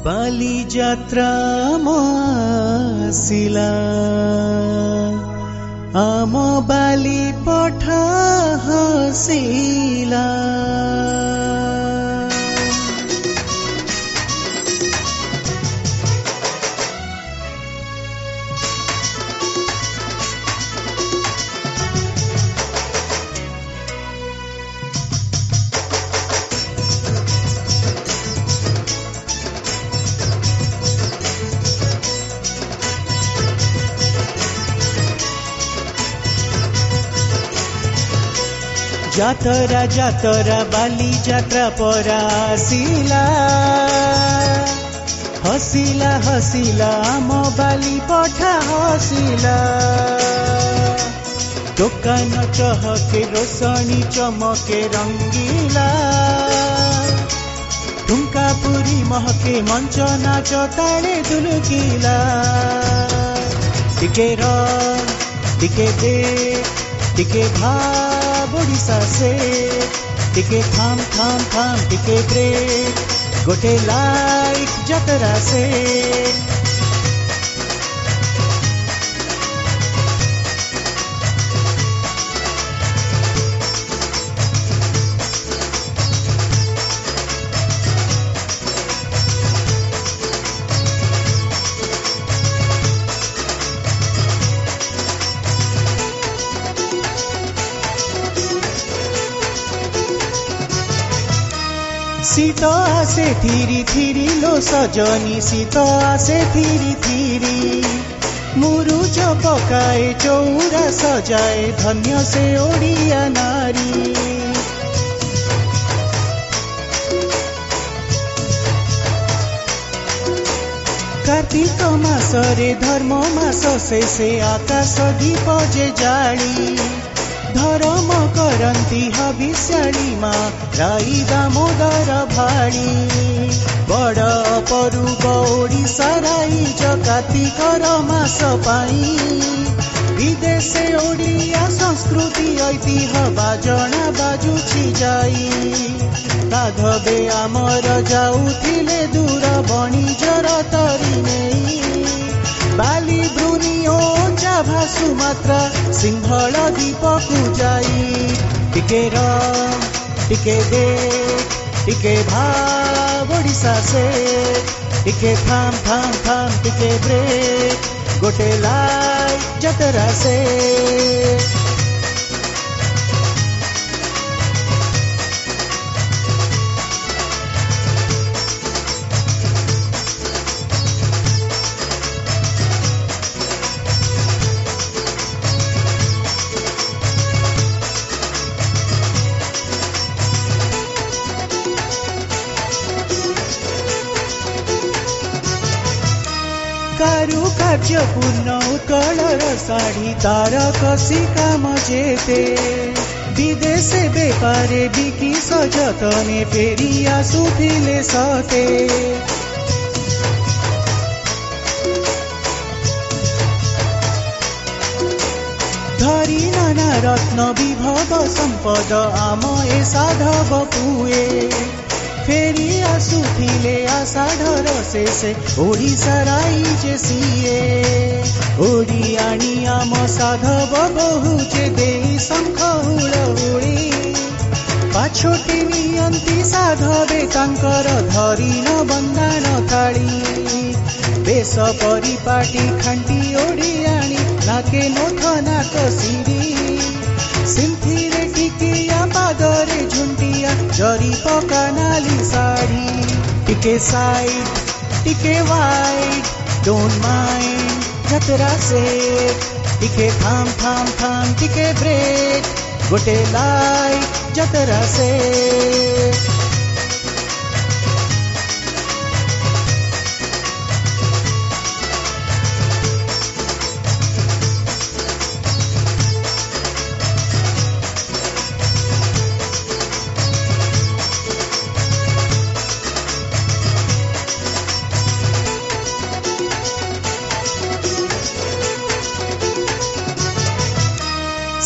बाली जात्रा मासिला आम बाली पठा हसिला जातरा जातरा बाली जात्रा परा हसिला हसिला हसिला आम बाली पठा हसिला दुकान चहके रोशनी चमके रंगीला ठुमका पुरी महके मंच नाच ताले दुलुकीला टिके र टिके दे टिके भाव ओडिशा से टिके थाम थाम थाम टिके ब्रेक गोटे लाइक जतरा से शीत आसे थीरी थीरी लो सजनी शीत आसे थीरी थीरी मुरुज पकाए चौरा सजाए धन्य से ओडिया नारी कार्तिक मासरे धर्म मास शेषे आकाश दीप जे जाली धर्म करती हविष्याणी माँ राई दामोदर भाड़ी बड़ अपरूप ओडिशा राई कार्तिकर मास पाई विदेशे ओडिया संस्कृति ऐतिह्य बाजना बाजुछि जाई राघवे आमर जाउथिले दूर बणिजर तरी नेई बाली ब्रुनिओ भासु मात्रा सिंहल दीपकु जाई टिके र टिके दे टिके भाव ओडिशा से टिके थाम थाम थाम टिके ब्रेक गोटे लाइक जतरा से कारुकार्य पूर्ण उत्कलर साड़ी तार कसी काम जेते विदेशे बेपारे बिकी सजतने फेरी आसुथिले सते धरी नाना रत्न विभव संपद आम ए साधव पुए फेरी आसुथिले आषाढ़र शेषे ओडिशा राई जे सीए ओडियाणी आम साधव बहु जे देई शंख हुड़हुड़ी पाछोटी नियंती साधवे तांकर धरिन बंधाण थाली बेश परिपाटी खांटी ओडियाणी नाके नोथ नाक सिरी सिंथिरे टिकिया पादरे झुंटिया जरी पका नाली साड़ी टिके साइड टिके वाइड डोंट माइंड जतरा से टिके थाम थाम थाम टिके ब्रेक गोटे लाइक जतरा से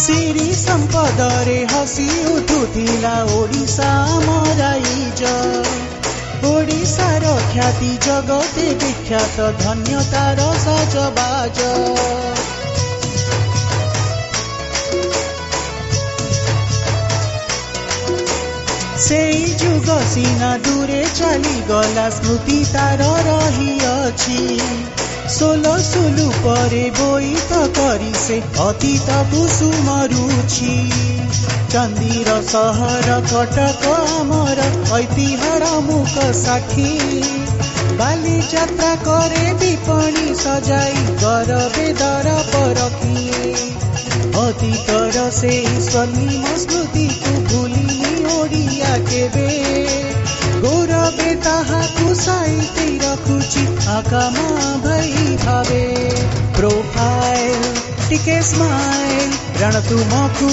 सिरी संपदरे हसी उठुथिला ओडिशा मराइज ओडिशार ख्याति जगते विख्यात धन्यतार सजबाज सेई जुग सीना दूरे चली गला स्मृति तार रहिअछि 16 सुलु परे बोईत करी से अतीत कुसुम रुचि चंदीर सहर कटक आमर ऐतिहार मुख साक्षी बाली यात्रा करे विपणी सजाई गरबे दर परखी अतीतर से स्वर्णिम स्मृति को भूलिनी ओडिया केबे गौरवे ताहाकु साइते रखुछि आकामा भई भावे प्रोफाइल टिके स्माइल रण तुमकु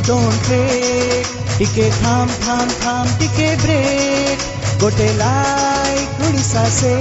डोंट ब्रेक टिके थाम थाम थाम टिके ब्रेक गोटे लाइक उड़ीसा से